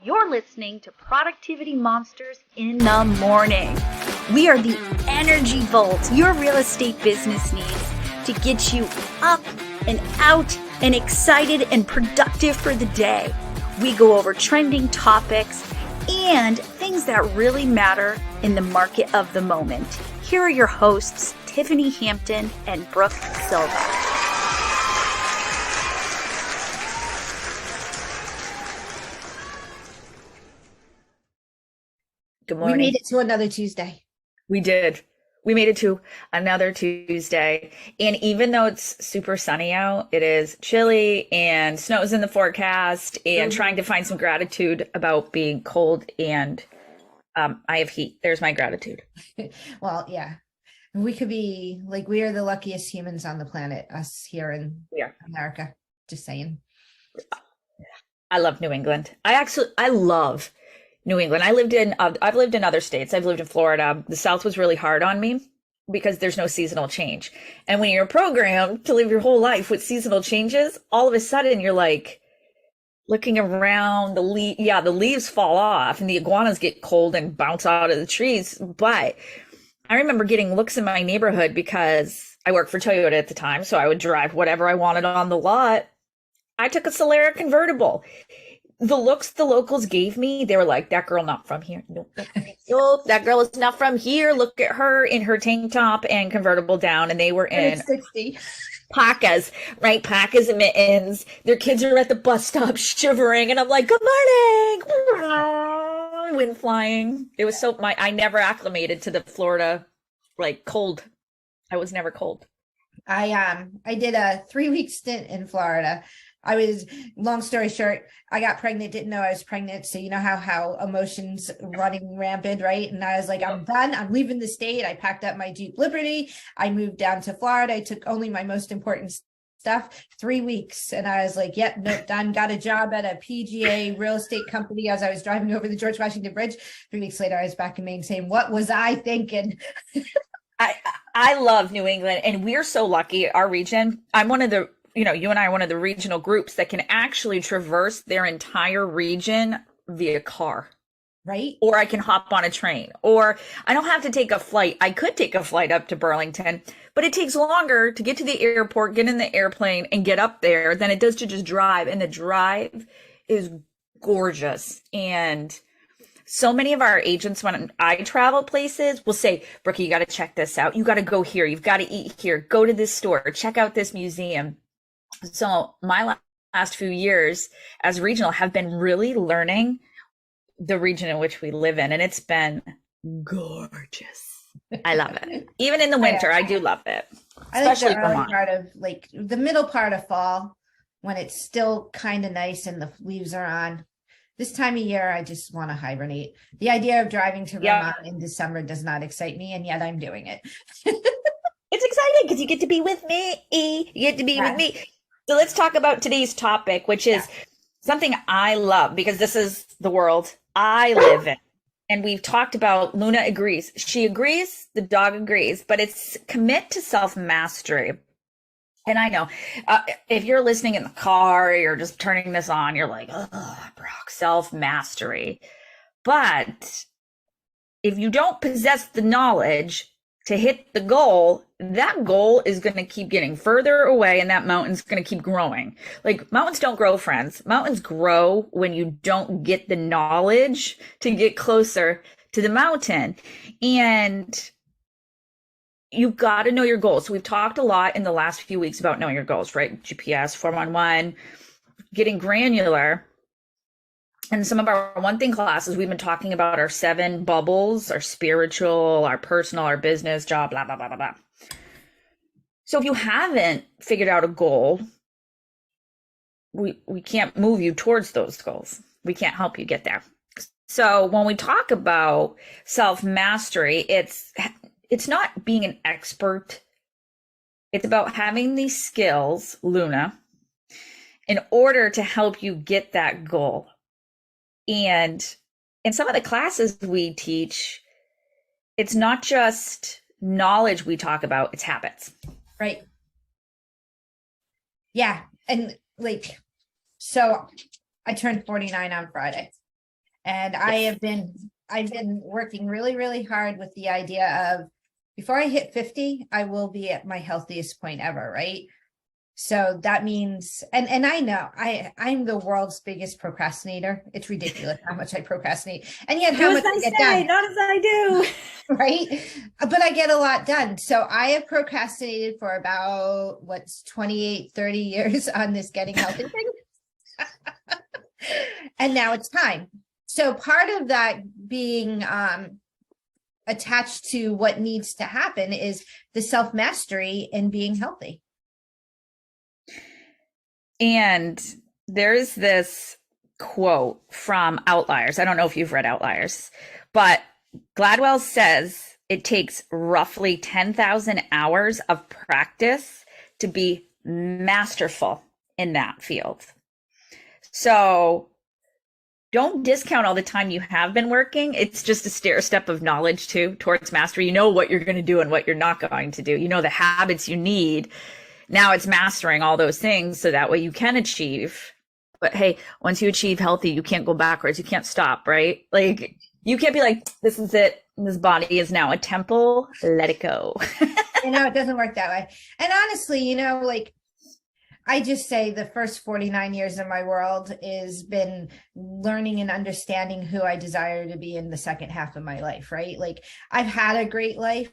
You're listening to Productivity Monsters in the Morning. We are the energy vault your real estate business needs to get you up and out and excited and productive for the day. We go over trending topics and things that really matter in the market of the moment. Here are your hosts, Tiffany Hampton and Brooke Silva. Good morning. We made it to another Tuesday. We did. We made it to another Tuesday. And even though it's super sunny out, it is chilly and snow's in the forecast and trying to find some gratitude about being cold. And I have heat. There's my gratitude. Well, yeah. We could be like, we are the luckiest humans on the planet, us here in America. Just saying. I love New England. I love New England. I've lived in other states. I've lived in Florida. The South was really hard on me because there's no seasonal change. And when you're programmed to live your whole life with seasonal changes, all of a sudden you're like looking around, the leaves fall off and the iguanas get cold and bounce out of the trees. But I remember getting looks in my neighborhood because I worked for Toyota at the time. So I would drive whatever I wanted on the lot. I took a Solera convertible. The looks the locals gave me, they were like, that girl not from here. Nope, that girl is not from here. Look at her in her tank top and convertible down. And they were in 60 Pacas, right? Pacas and mittens. Their kids are at the bus stop shivering. And I'm like, good morning. Wind flying. It was I never acclimated to the Florida, like cold. I was never cold. I did a 3-week stint in Florida. Long story short, I got pregnant, didn't know I was pregnant. So you know how emotions running rampant, right? And I was like, I'm done. I'm leaving the state. I packed up my Jeep Liberty. I moved down to Florida. I took only my most important stuff, 3 weeks. And I was like, yep, nope, done. Got a job at a PGA real estate company as I was driving over the George Washington Bridge. 3 weeks later, I was back in Maine saying, what was I thinking? I love New England, and we're so lucky. Our region, I'm one of the, you and I are one of the regional groups that can actually traverse their entire region via car. Right. Or I can hop on a train, or I don't have to take a flight. I could take a flight up to Burlington, but it takes longer to get to the airport, get in the airplane and get up there than it does to just drive. And the drive is gorgeous. And so many of our agents, when I travel places, will say, Brookie, you got to check this out. You got to go here. You've got to eat here. Go to this store. Check out this museum. So my last few years as regional have been really learning the region in which we live in. And it's been gorgeous. I love it. Even in the winter, I do love it. Especially I like the early part of like the middle part of fall when it's still kind of nice and the leaves are on. This time of year, I just want to hibernate. The idea of driving to Vermont in December does not excite me, and yet I'm doing it. It's exciting because you get to be with me. You get to be with me. So let's talk about today's topic, which is something I love because this is the world I live in. And we've talked about Luna agrees. She agrees, the dog agrees, but it's commit to self-mastery. And I know if you're listening in the car, you're just turning this on, you're like, oh, Brooke, self-mastery. But if you don't possess the knowledge to hit the goal, that goal is going to keep getting further away and that mountain's going to keep growing. Like mountains don't grow, friends. Mountains grow when you don't get the knowledge to get closer to the mountain. And you've got to know your goals. So we've talked a lot in the last few weeks about knowing your goals, right? GPS, 411, getting granular. And some of our one thing classes, we've been talking about our 7 bubbles, our spiritual, our personal, our business, job, blah, blah, blah, blah, blah. So if you haven't figured out a goal, we can't move you towards those goals. We can't help you get there. So when we talk about self-mastery, it's not being an expert. It's about having these skills, Luna, in order to help you get that goal. And in some of the classes we teach, it's not just knowledge we talk about, it's habits. Right. Yeah. And like, so I turned 49 on Friday. And Yes. I've been working really, really hard with the idea of before I hit 50, I will be at my healthiest point ever, right? So that means, and I know I'm the world's biggest procrastinator. It's ridiculous how much I procrastinate and yet Do how as much I I get say, done, not as I do. right? But I get a lot done. So I have procrastinated for about what's 28, 30 years on this getting healthy thing. And now it's time. So part of that being attached to what needs to happen is the self-mastery in being healthy. And there's this quote from Outliers. I don't know if you've read Outliers, but Gladwell says it takes roughly 10,000 hours of practice to be masterful in that field. So don't discount all the time you have been working. It's just a stair step of knowledge too towards mastery. You know what you're going to do and what you're not going to do. You know the habits you need. Now it's mastering all those things so that way you can achieve. But hey, once you achieve healthy, you can't go backwards. You can't stop, right? Like you can't be like, this is it. This body is now a temple. Let it go. It doesn't work that way. And honestly, like I just say the first 49 years of my world is been learning and understanding who I desire to be in the second half of my life, right? Like I've had a great life.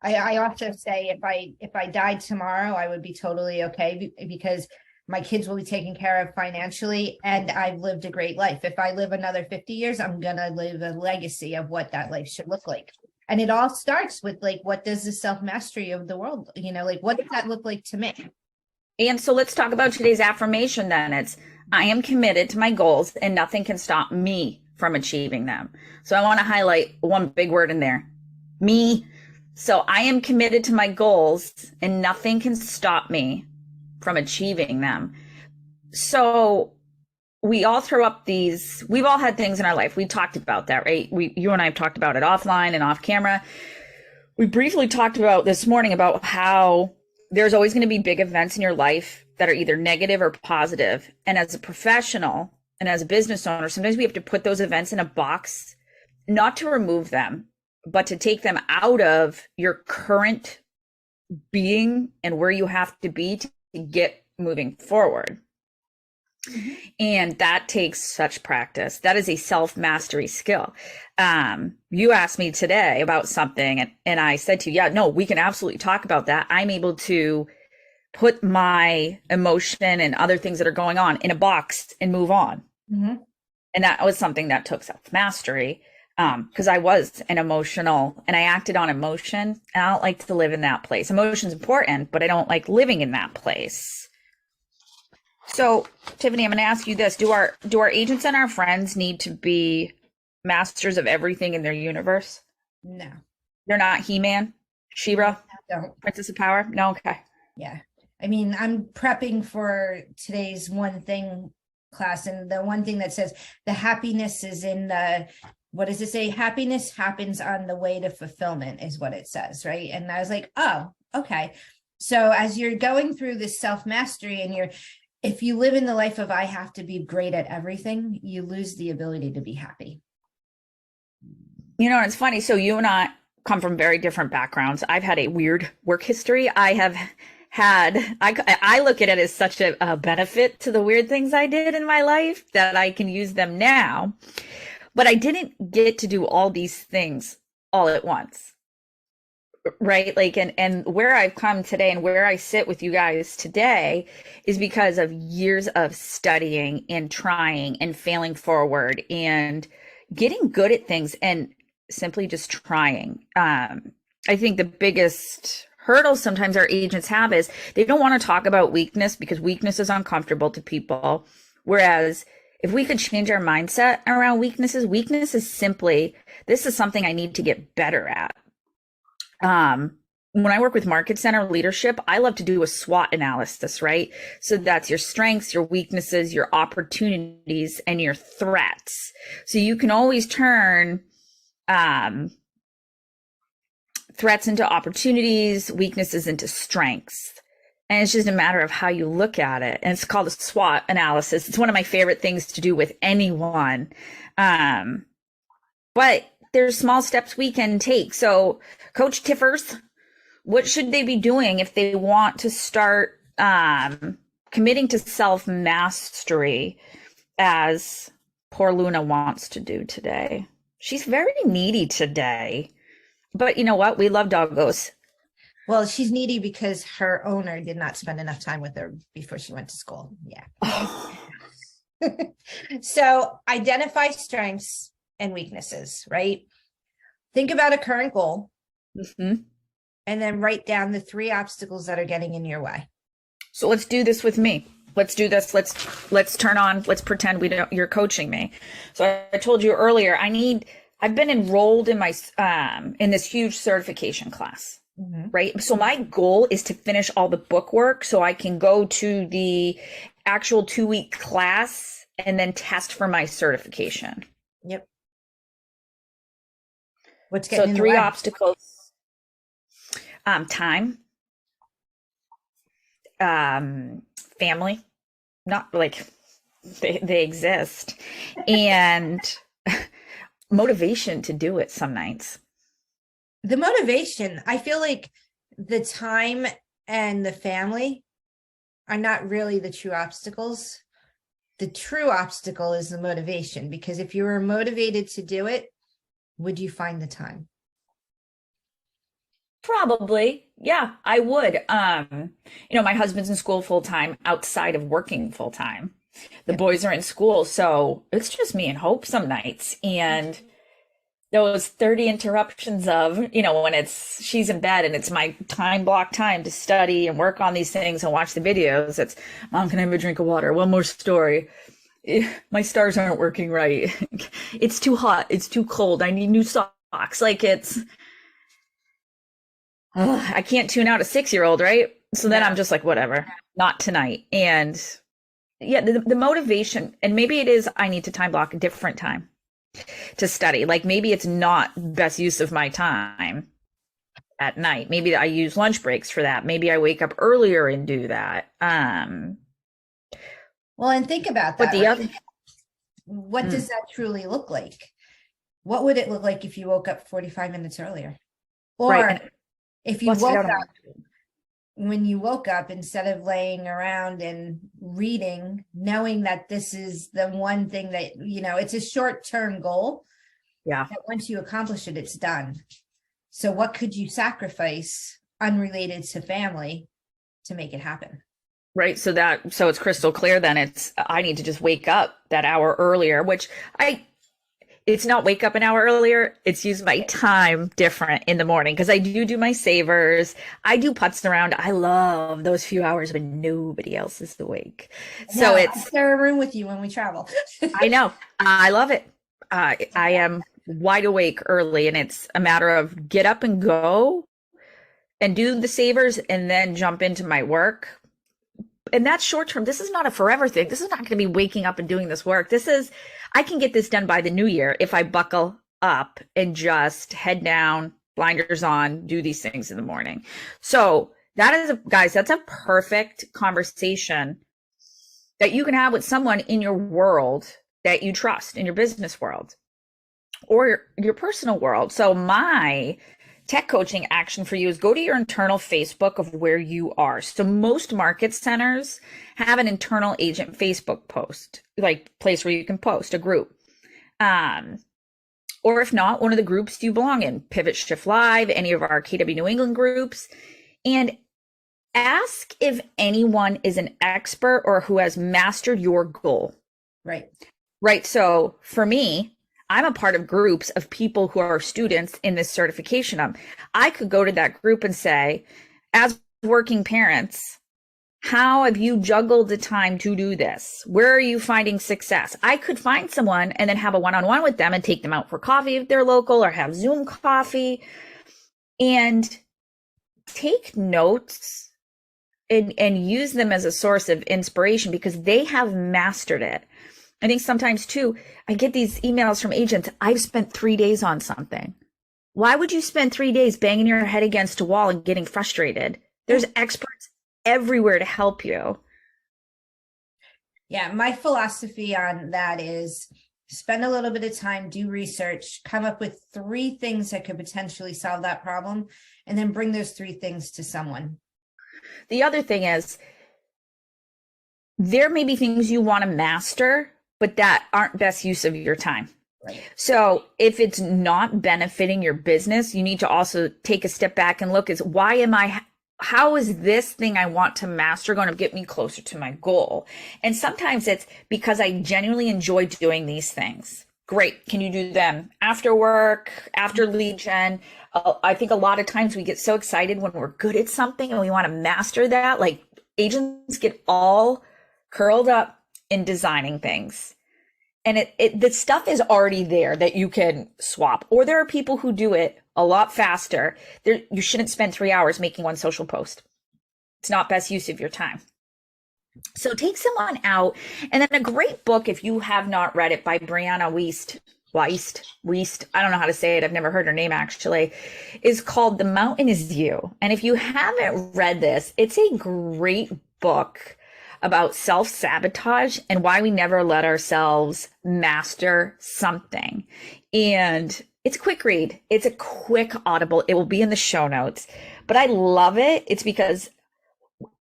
I also say if I died tomorrow, I would be totally okay because my kids will be taken care of financially and I've lived a great life. If I live another 50 years, I'm going to live a legacy of what that life should look like. And it all starts with like, what does the self-mastery of the world, like, what does that look like to me? And so let's talk about today's affirmation then. It's, I am committed to my goals and nothing can stop me from achieving them. So I want to highlight one big word in there, me. So I am committed to my goals and nothing can stop me from achieving them. So we all throw up these, we've all had things in our life. We talked about that, right? You and I have talked about it offline and off camera. We briefly talked about this morning about how there's always going to be big events in your life that are either negative or positive. And as a professional and as a business owner, sometimes we have to put those events in a box, not to remove them, but to take them out of your current being and where you have to be to get moving forward. Mm-hmm. And that takes such practice. That is a self-mastery skill. You asked me today about something and I said to you, yeah, no, we can absolutely talk about that. I'm able to put my emotion and other things that are going on in a box and move on. Mm-hmm. And that was something that took self-mastery because I was an emotional and I acted on emotion and I don't like to live in that place. Emotion's important, but I don't like living in that place. So, Tiffany, I'm going to ask you this. Do our agents and our friends need to be masters of everything in their universe? No. They're not He-Man, She-Ra, no. Princess of Power? No? Okay. Yeah. I mean, I'm prepping for today's one thing class, and the one thing that says the happiness is in the, what does it say? Happiness happens on the way to fulfillment is what it says, right? And I was like, oh, okay. So as you're going through this self-mastery and if you live in the life of I have to be great at everything, you lose the ability to be happy. It's funny. So you and I come from very different backgrounds. I've had a weird work history. I look at it as such a benefit to the weird things I did in my life that I can use them now. But I didn't get to do all these things all at once. Right. Like, and where I've come today and where I sit with you guys today is because of years of studying and trying and failing forward and getting good at things and simply just trying. I think the biggest hurdle sometimes our agents have is they don't want to talk about weakness because weakness is uncomfortable to people. Whereas if we could change our mindset around weakness is simply, this is something I need to get better at. When I work with market center leadership, I love to do a SWOT analysis, right? So that's your strengths, your weaknesses, your opportunities, and your threats. So you can always turn threats into opportunities, weaknesses into strengths. And it's just a matter of how you look at it. And it's called a SWOT analysis. It's one of my favorite things to do with anyone. But there's small steps we can take. So Coach Tiffers, what should they be doing if they want to start committing to self-mastery as poor Luna wants to do today? She's very needy today. But you know what? We love doggos. Well, she's needy because her owner did not spend enough time with her before she went to school. Yeah. So identify strengths and weaknesses, right? Think about a current goal, and then write down the 3 obstacles that are getting in your way. So let's do this with me. Let's do this. Let's turn on, let's pretend you're coaching me. So I told you earlier, I've been enrolled in my, in this huge certification class, right? So my goal is to finish all the book work so I can go to the actual 2-week class and then test for my certification. Yep. What's getting in the 3 way? obstacles. Time. Family. Not like they exist. And motivation to do it some nights. The motivation, I feel like the time and the family are not really the true obstacles. The true obstacle is the motivation, because if you were motivated to do it, would you find the time? Probably. Yeah, I would. My husband's in school full time outside of working full time. The boys are in school, so it's just me and Hope some nights. And those 30 interruptions of, when she's in bed and it's my block time to study and work on these things and watch the videos. It's, Mom, can I have a drink of water? One more story. My stars aren't working right. It's too hot. It's too cold. I need new socks. I can't tune out a 6-year-old, right? So then I'm just like, whatever, not tonight. And yeah, the motivation, and maybe it is, I need to time block a different time to study. Like maybe it's not best use of my time at night. Maybe I use lunch breaks for that. Maybe I wake up earlier and do that. Well, and think about that. What does that truly look like? What would it look like if you woke up 45 minutes earlier? Or if you woke up, when you woke up, instead of laying around and reading, knowing that this is the one thing that, it's a short-term goal. Yeah. That once you accomplish it, it's done. So what could you sacrifice unrelated to family to make it happen? Right. So it's crystal clear. Then I need to just wake up that hour earlier, which it's not wake up an hour earlier. It's use my time different in the morning, because I do my savers. I do putts around. I love those few hours when nobody else is awake. So I share a room with you when we travel. I know. I love it. I am wide awake early, and it's a matter of get up and go and do the savers and then jump into my work. And that's short term. This is not a forever thing. This is not going to be waking up and doing this work. I can get this done by the new year if I buckle up and just head down, blinders on, do these things in the morning. So guys, that's a perfect conversation that you can have with someone in your world that you trust, in your business world or your personal world. So my tech coaching action for you is go to your internal Facebook of where you are. So most market centers have an internal agent Facebook post, like place where you can post a group. Or if not, one of the groups you belong in, Pivot Shift Live, any of our KW New England groups, and ask if anyone is an expert or who has mastered your goal. Right. So for me, I'm a part of groups of people who are students in this certification. I could go to that group and say, as working parents, how have you juggled the time to do this? Where are you finding success? I could find someone and then have a one-on-one with them and take them out for coffee if they're local, or have Zoom coffee and take notes and use them as a source of inspiration, because they have mastered it. I think sometimes too, I get these emails from agents. I've spent 3 days on something. Why would you spend 3 days banging your head against a wall and getting frustrated? There's experts everywhere to help you. Yeah, my philosophy on that is spend a little bit of time, do research, come up with 3 things that could potentially solve that problem, and then bring those 3 things to someone. The other thing is, there may be things you want to master, but that aren't best use of your time. Right. So if it's not benefiting your business, you need to also take a step back and look is how is this thing I want to master going to get me closer to my goal? And sometimes it's because I genuinely enjoy doing these things. Great. Can you do them after work, after lead gen? I think a lot of times we get so excited when we're good at something and we want to master that. Like agents get all curled up in designing things. And the stuff is already there that you can swap. Or there are people who do it a lot faster. You shouldn't spend 3 hours making one social post. It's not best use of your time. So take someone out. And then a great book, if you have not read it, by Brianna Wiest, I don't know how to say it. I've never heard her name actually, is called The Mountain Is You. And if you haven't read this, it's a great book about self-sabotage and why we never let ourselves master something. And it's a quick read. It's a quick audible. It will be in the show notes. But I love it. It's because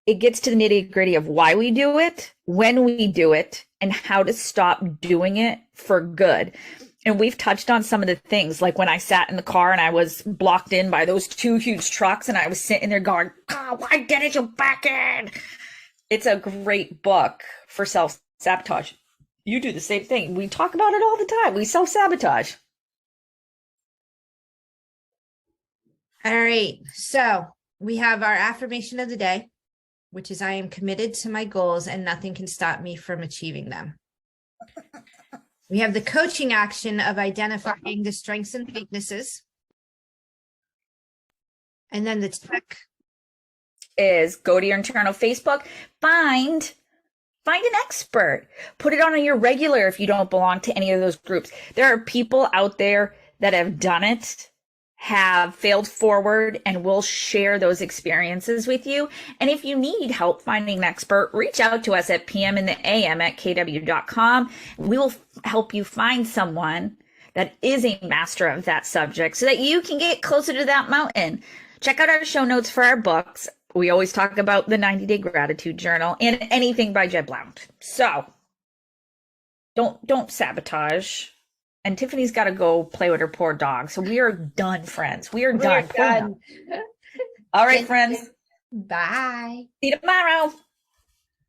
it gets to the nitty-gritty of why we do it, when we do it, and how to stop doing it for good. And we've touched on some of the things, like when I sat in the car and I was blocked in by those 2 huge trucks and I was sitting there going, oh, why didn't you back in? It's a great book for self-sabotage. You do the same thing. We talk about it all the time. We self-sabotage. All right. So we have our affirmation of the day, which is I am committed to my goals and nothing can stop me from achieving them. We have the coaching action of identifying the strengths and weaknesses. And then the tech is go to your internal Facebook, find an expert, put it on your regular if you don't belong to any of those groups. There are people out there that have done it, have failed forward, and will share those experiences with you. And if you need help finding an expert, reach out to us at PMintheAM@kw.com. We will help you find someone that is a master of that subject so that you can get closer to that mountain. Check out our show notes for our books. We always talk about the 90-day gratitude journal and anything by Jeb Blount. So don't sabotage. And Tiffany's got to go play with her poor dog. So we are done, friends. We are done. Done. All right, friends. Bye. See you tomorrow.